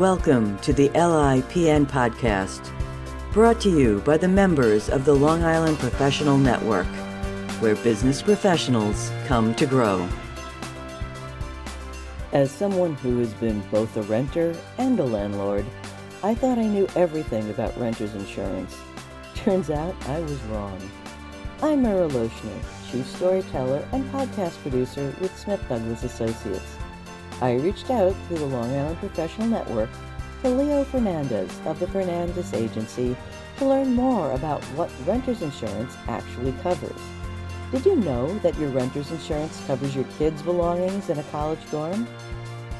Welcome to the LIPN Podcast, brought to you by the members of the Long Island Professional Network, where business professionals come to grow. As someone who has been both a renter and a landlord, I thought I knew everything about renter's insurance. Turns out I was wrong. I'm Meryl Loshner, chief storyteller and podcast producer with Smith Douglas Associates. I reached out through the Long Island Professional Network to Leo Fernandez of the Fernandez agency to learn more about what renter's insurance actually covers. Did you know that your renter's insurance covers your kids' belongings in a college dorm?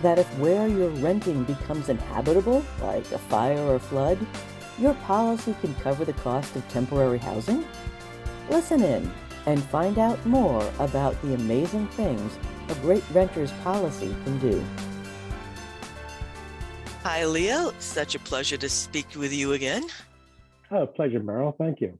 That if where you're renting becomes inhabitable, like a fire or flood, your policy can cover the cost of temporary housing? Listen in and find out more about the amazing things a great renter's policy can do. Hi, Leo. Such a pleasure to speak with you again. Oh, pleasure, Meryl. Thank you.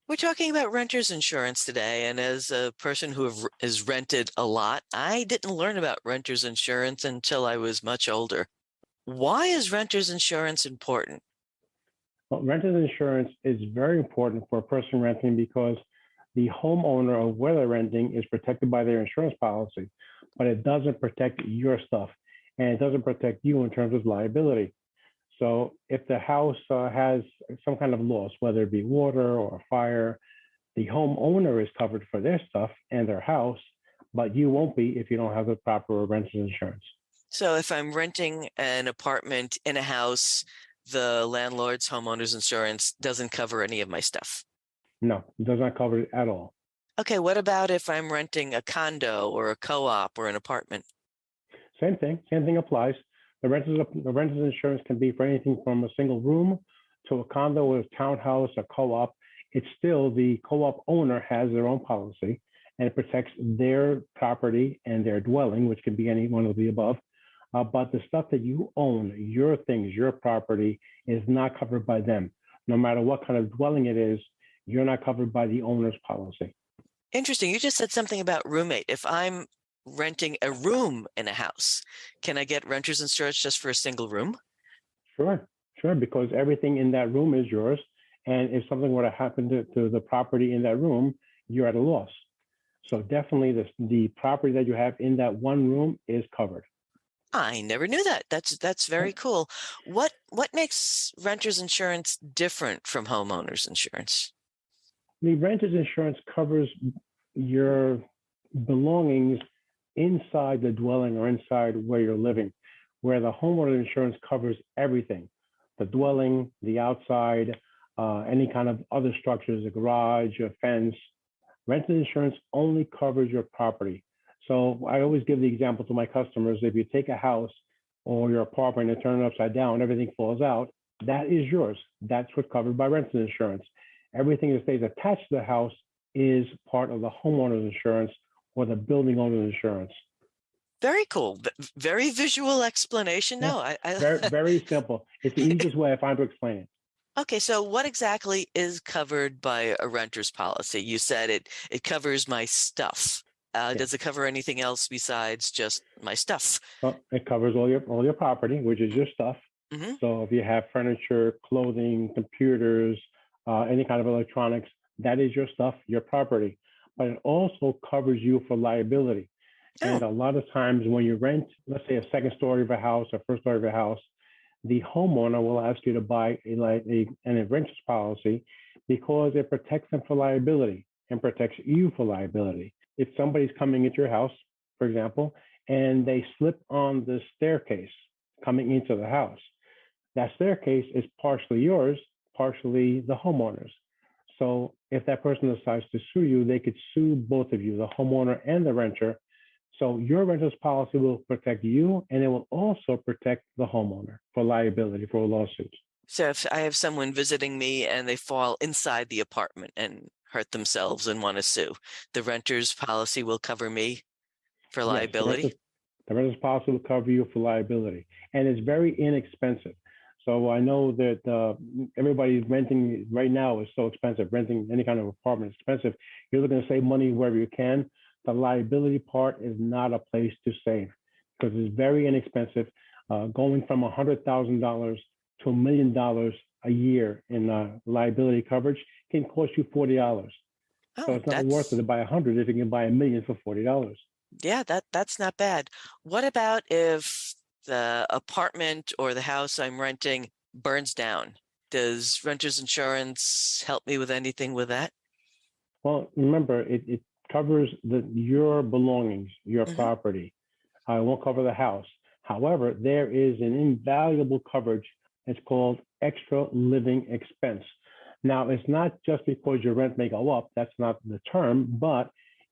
We're talking about renter's insurance today, and as a person who has rented a lot, I didn't learn about renter's insurance until I was much older. Why is renter's insurance important? Well, renter's insurance is very important for a person renting because the homeowner or where they're renting is protected by their insurance policy, but it doesn't protect your stuff, and it doesn't protect you in terms of liability. So if the house has some kind of loss, whether it be water or a fire, the homeowner is covered for their stuff and their house, but you won't be if you don't have the proper renter's insurance. So if I'm renting an apartment in a house, the landlord's homeowner's insurance doesn't cover any of my stuff? No, it does not cover it at all. Okay, what about if I'm renting a condo or a co-op or an apartment? Same thing applies. The renter's insurance can be for anything from a single room to a condo, a townhouse, a co-op. It's still the co-op owner has their own policy, and it protects their property and their dwelling, which can be any one of the above. But the stuff that you own, your things, your property, is not covered by them. No matter what kind of dwelling it is, you're not covered by the owner's policy. Interesting. You just said something about roommate. If I'm renting a room in a house, can I get renter's insurance just for a single room? Sure, because everything in that room is yours. And if something were to happen to the property in that room, you're at a loss. So definitely the property that you have in that one room is covered. I never knew that. That's very cool. What makes renter's insurance different from homeowner's insurance? The renter's insurance covers your belongings inside the dwelling or inside where you're living, where the homeowner's insurance covers everything, the dwelling, the outside, any kind of other structures, a garage, a fence. Renter's insurance only covers your property. So I always give the example to my customers, if you take a house or your apartment and turn it upside down, everything falls out, that is yours. That's what's covered by renter's insurance. Everything that stays attached to the house is part of the homeowner's insurance or the building owner's insurance. Very cool. Very visual explanation. Yeah. No, I very simple. It's the easiest way I find to explain it. Okay, so what exactly is covered by a renter's policy? You said it covers my stuff. Yeah. Does it cover anything else besides just my stuff? Well, it covers all your property, which is your stuff. Mm-hmm. So if you have furniture, clothing, computers, any kind of electronics, that is your stuff, your property. But it also covers you for liability. Oh. And a lot of times when you rent, let's say a second story of a house or first story of a house, the homeowner will ask you to buy an renter's policy because it protects them for liability and protects you for liability. If somebody's coming into your house, for example, and they slip on the staircase coming into the house, that staircase is partially yours, partially the homeowner's. So if that person decides to sue you, they could sue both of you, the homeowner and the renter. So your renter's policy will protect you, and it will also protect the homeowner for liability for a lawsuit. So if I have someone visiting me and they fall inside the apartment and hurt themselves and want to sue, the renter's policy will cover me for liability? Yes, the renter's policy will cover you for liability, and it's very inexpensive. So I know that everybody's renting right now is so expensive. Renting any kind of apartment is expensive. You're looking to save money wherever you can. The liability part is not a place to save because it's very inexpensive. Going from $100,000 to $1 million a year in liability coverage can cost you $40. So Oh, it's not worth it to buy 100 if you can buy $1 million for $40. yeah, that's not bad. What about if the apartment or the house I'm renting burns down? Does renter's insurance help me with anything with that? Well, remember, it covers your belongings, your Hmm. property. It won't cover the house. However, there is an invaluable coverage. It's called extra living expense. Now, it's not just because your rent may go up. That's not the term. But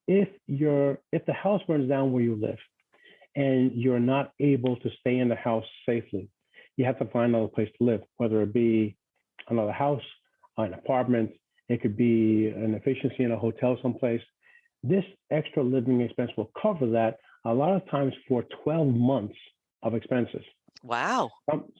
if the house burns down where you live and you're not able to stay in the house safely, you have to find another place to live, whether it be another house, an apartment. It could be an efficiency in a hotel someplace. This extra living expense will cover that a lot of times for 12 months of expenses. Wow.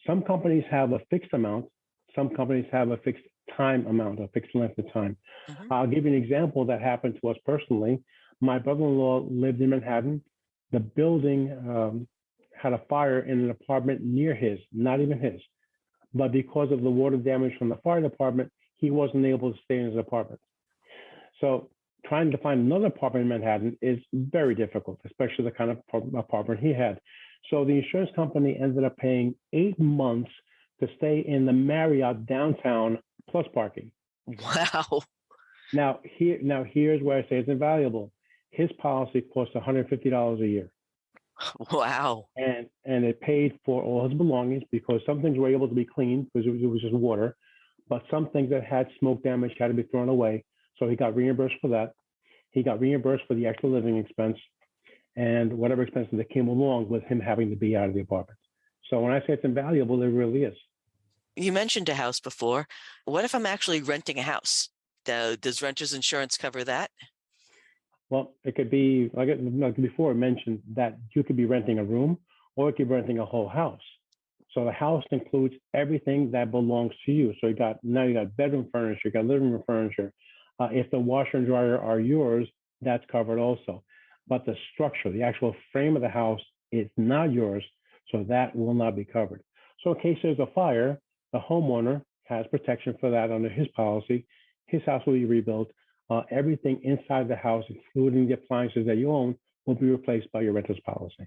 Some companies have a fixed amount. Some companies have a fixed time amount, a fixed length of time. Hmm. I'll give you an example that happened to us personally. My brother-in-law lived in Manhattan. The building had a fire in an apartment near his, not even his. But because of the water damage from the fire department, he wasn't able to stay in his apartment. So trying to find another apartment in Manhattan is very difficult, especially the kind of apartment he had. So the insurance company ended up paying 8 months to stay in the Marriott downtown plus parking. Wow. Here's where I say it's invaluable. His policy cost $150 a year. Wow. And it paid for all his belongings because some things were able to be cleaned because it was just water, but some things that had smoke damage had to be thrown away. So he got reimbursed for that. He got reimbursed for the extra living expense and whatever expenses that came along with him having to be out of the apartment. So when I say it's invaluable, it really is. You mentioned a house before. What if I'm actually renting a house? Does renter's insurance cover that? Well, it could be, like before I mentioned, that you could be renting a room or you could be renting a whole house. So the house includes everything that belongs to you. So you got bedroom furniture, you got living room furniture. If the washer and dryer are yours, that's covered also. But the structure, the actual frame of the house is not yours, so that will not be covered. So in case there's a fire, the homeowner has protection for that under his policy. His house will be rebuilt. Everything inside the house, including the appliances that you own, will be replaced by your renter's policy.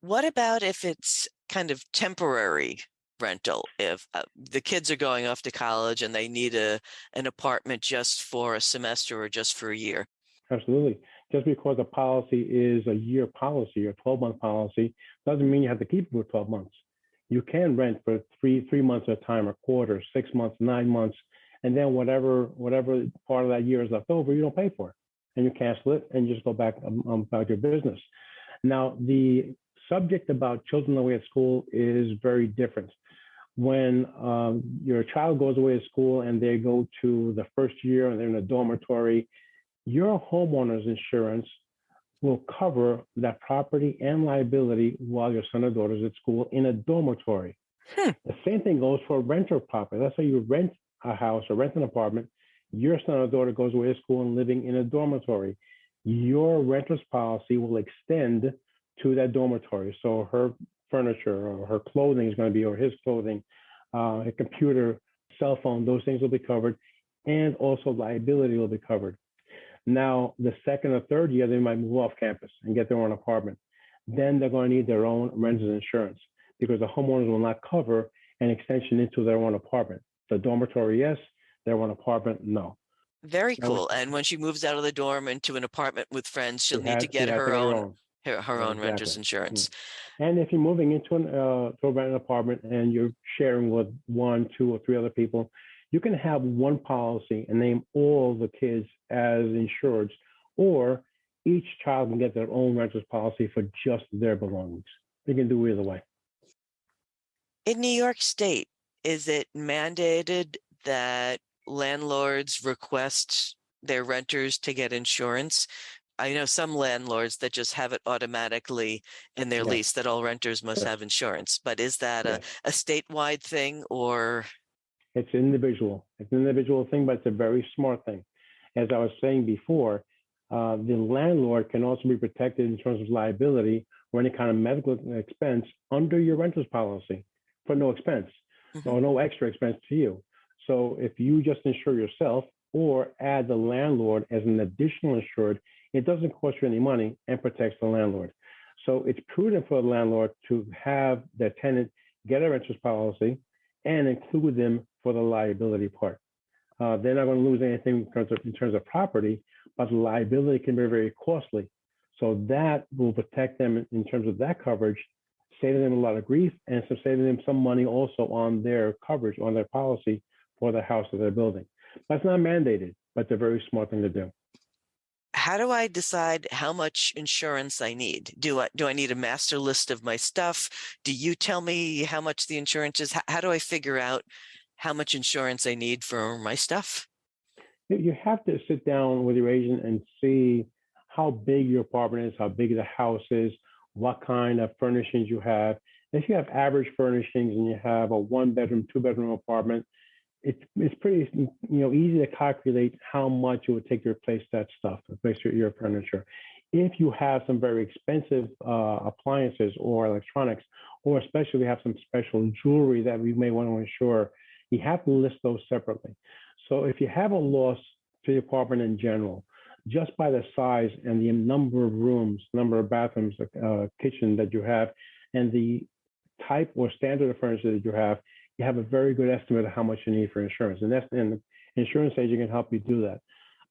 What about if it's kind of temporary rental? If the kids are going off to college and they need an apartment just for a semester or just for a year? Absolutely. Just because a policy is a year policy or 12-month policy doesn't mean you have to keep it for 12 months. You can rent for three months at a time, a quarter, 6 months, 9 months, and then whatever part of that year is left over, you don't pay for it, and you cancel it and you just go back about your business. Now, the subject about children away at school is very different. When your child goes away to school and they go to the first year and they're in a dormitory, your homeowner's insurance will cover that property and liability while your son or daughter is at school in a dormitory. The same thing goes for renter property. Let's say you rent a house or rent an apartment. Your son or daughter goes away to school and living in a dormitory. Your renter's policy will extend to that dormitory. So her furniture or her clothing is going to be, or his clothing, a computer, cell phone, those things will be covered. And also liability will be covered. Now, the second or third year, they might move off campus and get their own apartment. Then they're going to need their own renter's insurance because the homeowners will not cover an extension into their own apartment. The dormitory, yes. Their own apartment, no. Very cool. And when she moves out of the dorm into an apartment with friends, she'll need to get her own renter's insurance. And if you're moving into to a rented apartment and you're sharing with 1, 2, or 3 other people, you can have one policy and name all the kids as insured, or each child can get their own renter's policy for just their belongings. You can do either way. In New York State, is it mandated that landlords request their renters to get insurance? I know some landlords that just have it automatically in their lease that all renters must have insurance. But is that a statewide thing or? It's individual. It's an individual thing, but it's a very smart thing. As I was saying before, the landlord can also be protected in terms of liability or any kind of medical expense under your renter's policy for no expense or no extra expense to you. So if you just insure yourself or add the landlord as an additional insured, it doesn't cost you any money and protects the landlord. So it's prudent for the landlord to have their tenant get a renter's policy and include them for the liability part. They're not going to lose anything in terms of property, but liability can be very costly. So that will protect them in terms of that coverage, saving them a lot of grief, and so saving them some money also on their coverage, on their policy for the house that they're building. But it's not mandated, but it's a very smart thing to do. How do I decide how much insurance I need? Do I need a master list of my stuff? Do you tell me how much the insurance is? How do I figure out how much insurance I need for my stuff? You have to sit down with your agent and see how big your apartment is, how big the house is, what kind of furnishings you have. If you have average furnishings and you have a 1-bedroom, 2-bedroom apartment, it's pretty easy to calculate how much it would take to replace that stuff, replace your furniture. If you have some very expensive appliances or electronics, or especially if you have some special jewelry that we may want to insure, you have to list those separately. So if you have a loss to the apartment in general, just by the size and the number of rooms, number of bathrooms, kitchen that you have, and the type or standard of furniture that you have a very good estimate of how much you need for insurance. And the insurance agent can help you do that.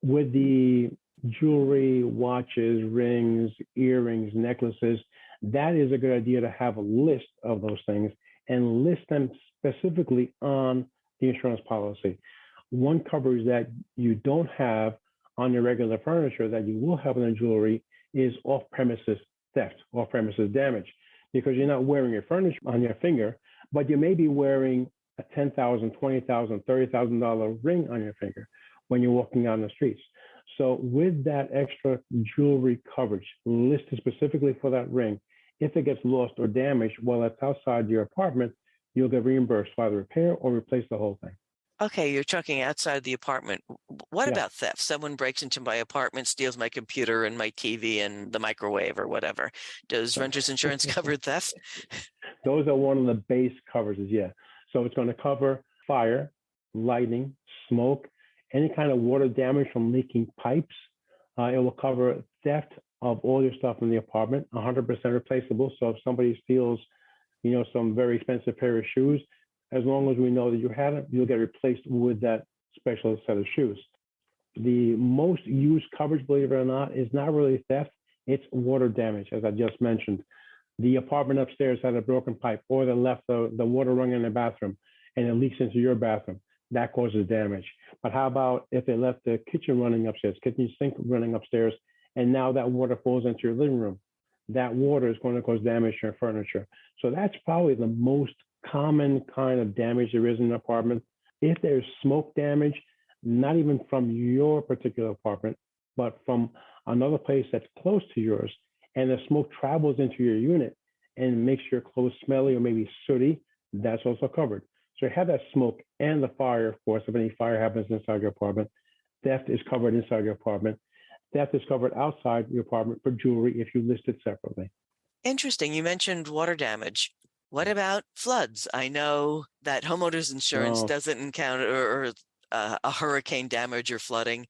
With the jewelry, watches, rings, earrings, necklaces, that is a good idea to have a list of those things and list them specifically on the insurance policy. One coverage that you don't have on your regular furniture that you will have on the jewelry is off-premises theft, off-premises damage, because you're not wearing your furniture on your finger, but you may be wearing a $10,000, $20,000, $30,000 ring on your finger when you're walking on the streets. So with that extra jewelry coverage listed specifically for that ring, if it gets lost or damaged while it's outside your apartment, you'll get reimbursed for either repair or replace the whole thing. Okay, you're talking outside the apartment. What about theft? Someone breaks into my apartment, steals my computer and my TV and the microwave or whatever. Does renter's insurance cover theft? Those are one of the base coverages, yeah. So it's going to cover fire, lightning, smoke, any kind of water damage from leaking pipes. It will cover theft of all your stuff in the apartment, 100% replaceable. So if somebody steals, some very expensive pair of shoes, as long as we know that you had it, you'll get replaced with that special set of shoes. The most used coverage, believe it or not, is not really theft. It's water damage, as I just mentioned. The apartment upstairs had a broken pipe, or they left the water running in the bathroom and it leaks into your bathroom. That causes damage. But how about if they left the kitchen running upstairs, kitchen sink running upstairs, and now that water falls into your living room? That water is going to cause damage to your furniture. So that's probably the most common kind of damage there is in an apartment. If there's smoke damage, not even from your particular apartment, but from another place that's close to yours, and the smoke travels into your unit and makes your clothes smelly or maybe sooty, that's also covered. So you have that smoke and the fire, of course, if any fire happens inside your apartment. Theft is covered inside your apartment. Theft is covered outside your apartment for jewelry if you list it separately. Interesting. You mentioned water damage. What about floods? I know that homeowners insurance doesn't encounter a hurricane damage or flooding.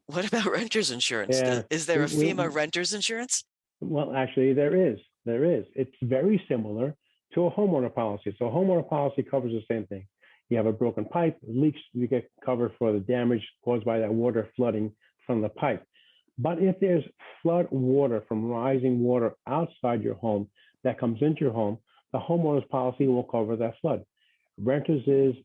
What about renter's insurance? Yeah. Is there a FEMA renter's insurance? Well, actually, there is. It's very similar to a homeowner policy. So a homeowner policy covers the same thing. You have a broken pipe, leaks, you get covered for the damage caused by that water flooding from the pipe. But if there's flood water from rising water outside your home that comes into your home, the homeowner's policy will cover that flood. Renters is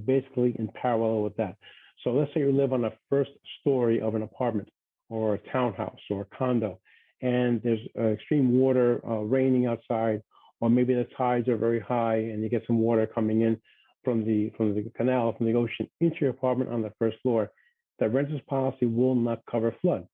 basically in parallel with that. So let's say you live on the first story of an apartment or a townhouse or a condo, and there's extreme water raining outside, or maybe the tides are very high and you get some water coming in from the canal, from the ocean into your apartment on the first floor. The renter's policy will not cover flood.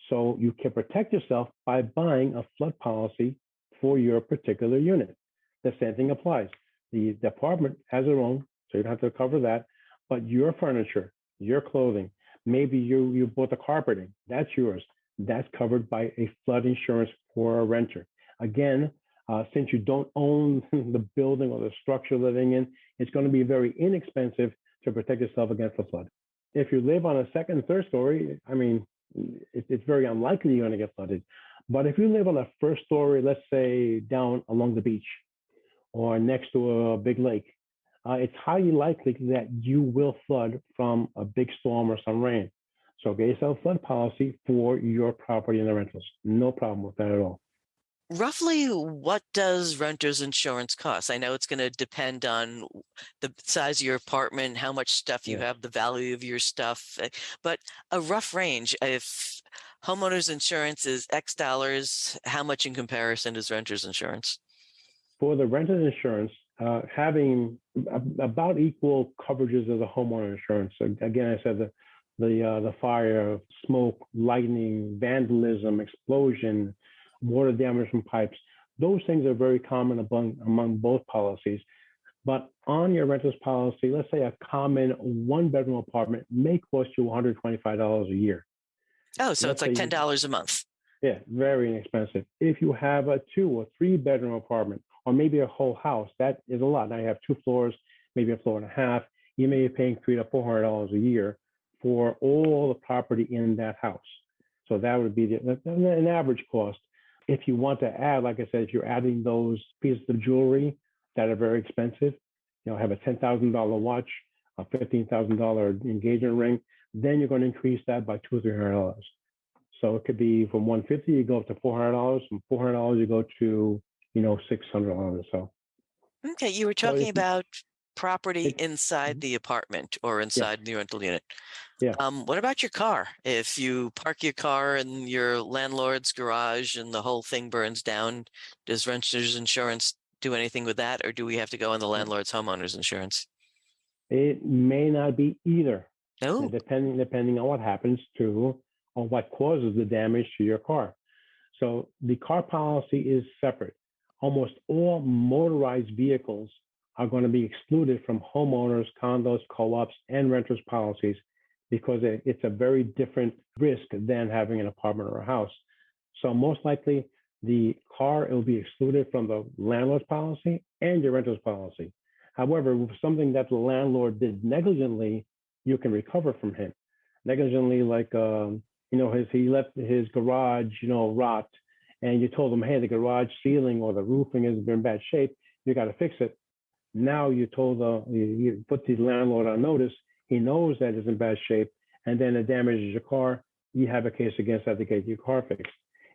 So you can protect yourself by buying a flood policy for your particular unit. The same thing applies. The apartment has their own, so you don't have to cover that, but your furniture, your clothing, maybe you bought the carpeting, that's yours. That's covered by a flood insurance for a renter. Again, since you don't own the building or the structure you're living in, it's going to be very inexpensive to protect yourself against the flood. If you live on a second, third story, I mean, it's very unlikely you're going to get flooded. But if you live on a first story, let's say down along the beach or next to a big lake, it's highly likely that you will flood from a big storm or some rain. So get yourself a flood policy for your property and the rentals. No problem with that at all. Roughly, what does renter's insurance cost? I know it's going to depend on the size of your apartment, how much stuff you have, the value of your stuff, but a rough range. If homeowners insurance is X dollars, how much in comparison is renter's insurance? For the renter's insurance, having about equal coverages as a homeowner insurance. So again, I said the fire, smoke, lightning, vandalism, explosion, water damage from pipes. Those things are very common among both policies. But on your renter's policy, let's say a common one-bedroom apartment may cost you $125 a year. Oh, so it's like $10 a month. Yeah, very inexpensive. If you have a 2 or 3 bedroom apartment, or maybe a whole house, that is a lot. Now you have 2 floors, maybe a floor and a half. You may be paying $300 to $400 a year for all the property in that house. So that would be an average cost. If you want to add, like I said, if you're adding those pieces of jewelry that are very expensive, have a $10,000 watch, a $15,000 engagement ring, then you're going to increase that by $200 or $300. So it could be from $150, you go up to $400. From $400, you go to $600 or so. Okay, you were talking about property inside the apartment or inside the rental unit. Yeah. What about your car? If you park your car in your landlord's garage and the whole thing burns down, does renter's insurance do anything with that, or do we have to go on the landlord's homeowner's insurance? It may not be either. Oh. Depending on what happens to or what causes the damage to your car. So the car policy is separate. Almost all motorized vehicles are going to be excluded from homeowners, condos, co-ops, and renters policies because it's a very different risk than having an apartment or a house. So most likely the car will be excluded from the landlord's policy and your renter's policy. However, with something that the landlord did negligently, you can recover from him. Negligently, like, he left his garage, rot, and you told him, hey, the garage ceiling or the roofing is in bad shape, you got to fix it. Now you put the landlord on notice, he knows that it's in bad shape, and then it damages your car, you have a case against that to get your car fixed.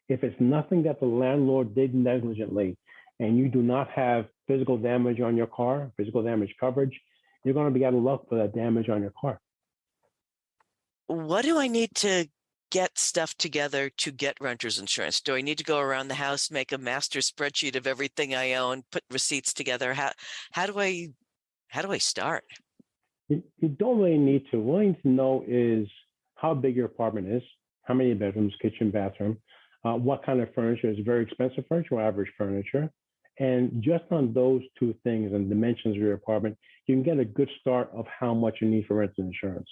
If it's nothing that the landlord did negligently, and you do not have physical damage on your car, physical damage coverage, you're going to be out of luck for that damage on your car. What do I need to get stuff together to get renter's insurance? Do I need to go around the house, make a master spreadsheet of everything I own, put receipts together? How do I start? You don't really need to. What you need to know is how big your apartment is, how many bedrooms, kitchen, bathroom, what kind of furniture is very expensive furniture or average furniture. And just on those 2 things and dimensions of your apartment, you can get a good start of how much you need for renter's insurance.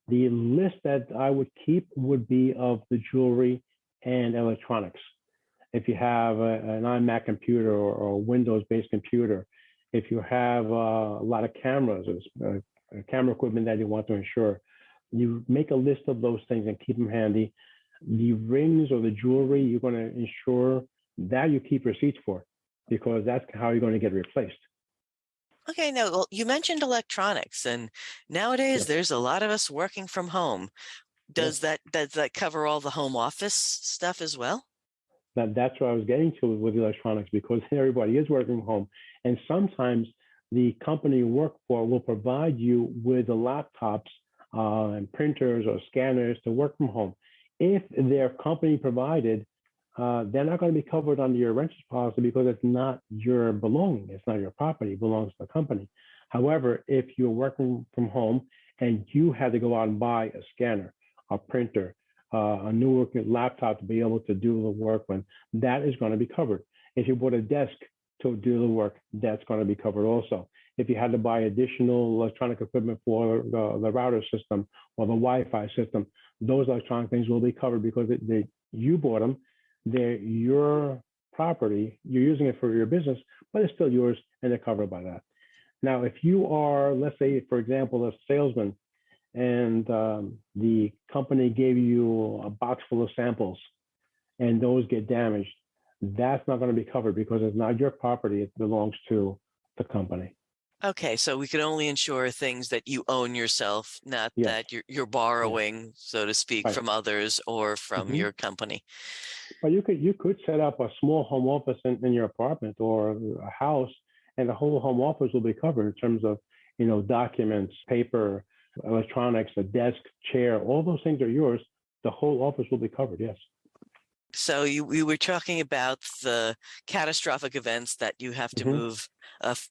The list that I would keep would be of the jewelry and electronics. If you have an iMac computer or a Windows-based computer, if you have a lot of cameras or camera equipment that you want to insure, you make a list of those things and keep them handy. The rings or the jewelry you're going to insure, that you keep receipts for, because that's how you're going to get replaced. Okay, now, well, you mentioned electronics, and nowadays there's a lot of us working from home. Does that cover all the home office stuff as well? That's what I was getting to with electronics, because everybody is working from home. And sometimes the company you work for will provide you with the laptops and printers or scanners to work from home. If they're company provided, they're not going to be covered under your renter's policy because it's not your belonging. It's not your property. It belongs to the company. However, if you're working from home and you had to go out and buy a scanner, a printer, a new laptop to be able to do the work, that is going to be covered. If you bought a desk to do the work, that's going to be covered also. If you had to buy additional electronic equipment for the router system or the Wi-Fi system, those electronic things will be covered because you bought them. They're your property. You're using it for your business, but it's still yours and they're covered by that. Now, if you are, let's say, for example, a salesman and the company gave you a box full of samples and those get damaged, that's not going to be covered because it's not your property. It belongs to the company. Okay, so we can only insure things that you own yourself, not Yes. that you're borrowing, so to speak, Right. from others or from your company. But you could set up a small home office in your apartment or a house, and the whole home office will be covered in terms of, documents, paper, electronics, a desk, chair, all those things are yours. The whole office will be covered, yes. So we were talking about the catastrophic events that you have to move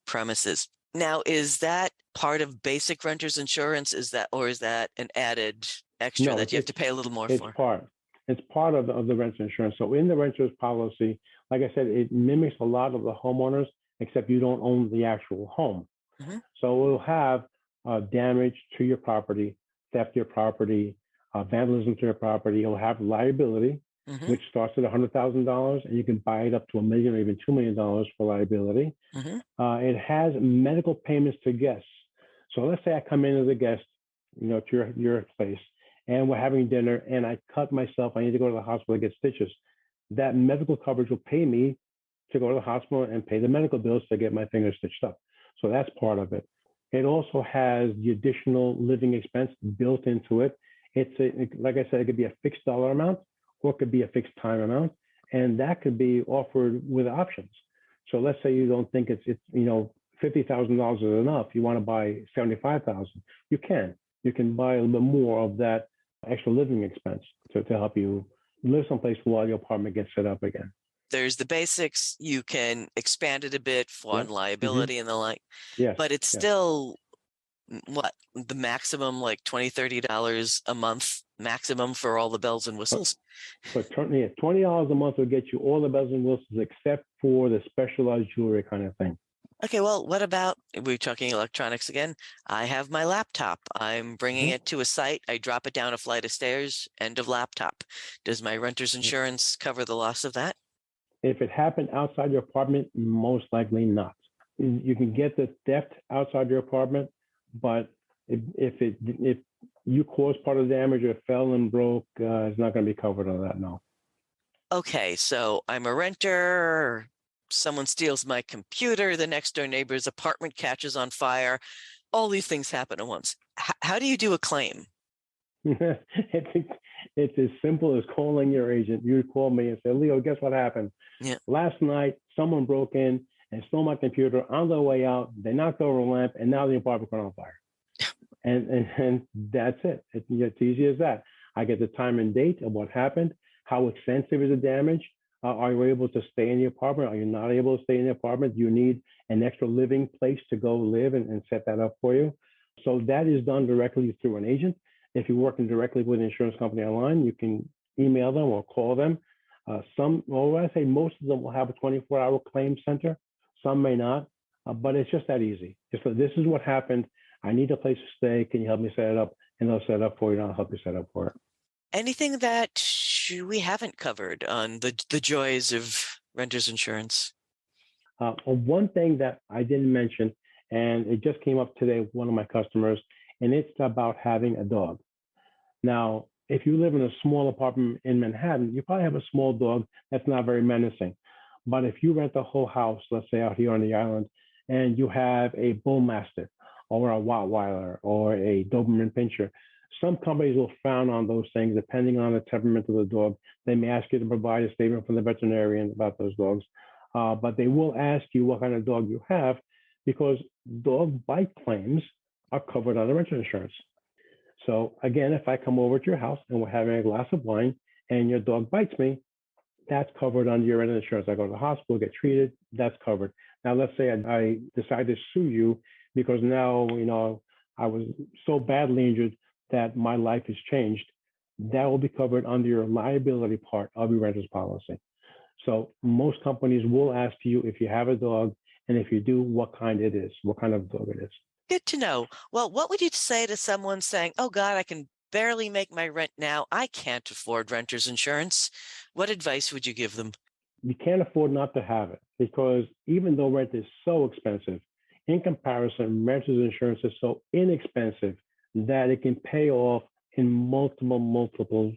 premises. Now, is that part of basic renter's insurance? Is that an added extra that you have to pay a little more for? It's part of the renter's insurance. So in the renter's policy, like I said, it mimics a lot of the homeowners, except you don't own the actual home. So it will have damage to your property, theft to your property, vandalism to your property. It will have liability, which starts at $100,000, and you can buy it up to $1 million or even $2 million for liability. It has medical payments to guests. So let's say I come in as a guest, to your place, and we're having dinner, and I cut myself. I need to go to the hospital to get stitches. That medical coverage will pay me to go to the hospital and pay the medical bills to get my finger stitched up. So that's part of it. It also has the additional living expense built into it. Like I said, it could be a fixed dollar amount, or it could be a fixed time amount, and that could be offered with options. So let's say you don't think it's $50,000 is enough. You want to buy $75,000. You can buy a little bit more of that extra living expense to help you live someplace while your apartment gets set up again. There's the basics. You can expand it a bit for liability and the like. Yes. But it's still what the maximum, like $20, $30 a month maximum for all the bells and whistles. But $20 a month will get you all the bells and whistles except for the specialized jewelry kind of thing. Okay, well, what about, we're talking electronics again. I have my laptop. I'm bringing it to a site. I drop it down a flight of stairs, end of laptop. Does my renter's insurance cover the loss of that? If it happened outside your apartment, most likely not. You can get the theft outside your apartment, but if you caused part of the damage or it fell and broke, it's not going to be covered on that, no. Okay, so I'm a renter. Someone steals my computer. The next door neighbor's apartment catches on fire. All these things happen at once. How do you do a claim? It's as simple as calling your agent. You call me and say, Leo, guess what happened? Last night, someone broke in and stole my computer. On their way out, they knocked over a lamp, and now the apartment caught on fire. And that's it. It's easy as that. I get the time and date of what happened. How extensive is the damage? Are you able to stay in the apartment? Are you not able to stay in the apartment? Do you need an extra living place to go live and set that up for you? So that is done directly through an agent. If you're working directly with an insurance company online, you can email them or call them. I say most of them will have a 24-hour claim center. Some may not, but it's just that easy. It's like, this is what happened. I need a place to stay. Can you help me set it up? And they'll set it up for you, and I'll help you set it up for it. Anything that we haven't covered on the joys of renter's insurance? One thing that I didn't mention, and it just came up today with one of my customers, and it's about having a dog. Now, if you live in a small apartment in Manhattan, you probably have a small dog that's not very menacing. But if you rent a whole house, let's say out here on the island, and you have a bull mastiff or a Rottweiler or a Doberman Pinscher, some companies will frown on those things depending on the temperament of the dog. They may ask you to provide a statement from the veterinarian about those dogs, but they will ask you what kind of dog you have, because dog bite claims are covered under renter's insurance. So again, if I come over to your house and we're having a glass of wine and your dog bites me, that's covered under your renter's insurance. I go to the hospital, get treated, that's covered. Now, let's say I decide to sue you because now, I was so badly injured that my life has changed. That will be covered under your liability part of your renter's policy. So most companies will ask you if you have a dog, and if you do, what kind it is, what kind of dog it is. Good to know. Well, what would you say to someone saying, oh God, I can barely make my rent now. I can't afford renter's insurance. What advice would you give them? You can't afford not to have it, because even though rent is so expensive, in comparison, renter's insurance is so inexpensive that it can pay off in multiple,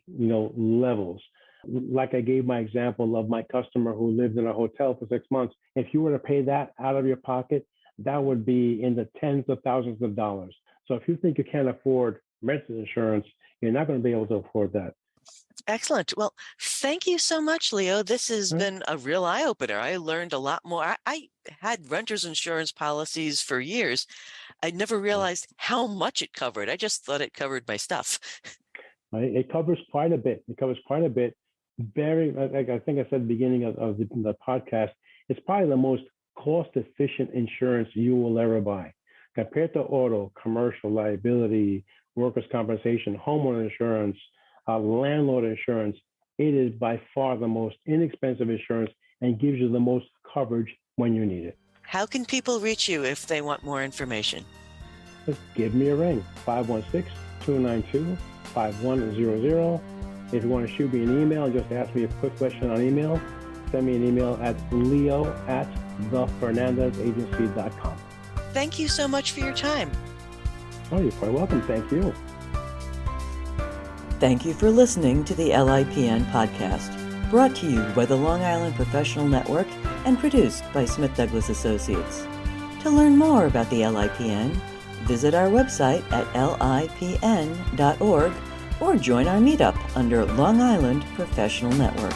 levels. Like I gave my example of my customer who lived in a hotel for 6 months. If you were to pay that out of your pocket, that would be in the tens of thousands of dollars. So if you think you can't afford renter's insurance, you're not going to be able to afford that. Excellent. Well, thank you so much, Leo. This has been a real eye-opener. I learned a lot more. I had renter's insurance policies for years. I never realized how much it covered. I just thought it covered my stuff. It covers quite a bit. Very, like I think I said at the beginning of the podcast, it's probably the most cost-efficient insurance you will ever buy. Compared to auto, commercial, liability, workers' compensation, homeowner insurance, landlord insurance, it is by far the most inexpensive insurance and gives you the most coverage when you need it. How can people reach you if they want more information? Just give me a ring, 516-292-5100. If you want to shoot me an email and just ask me a quick question on email, send me an email at leo@thefernandezagency.com. Thank you so much for your time. Oh, you're quite welcome. Thank you. Thank you for listening to the LIPN Podcast, brought to you by the Long Island Professional Network and produced by Smith Douglas Associates. To learn more about the LIPN, visit our website at lipn.org or join our meetup under Long Island Professional Network.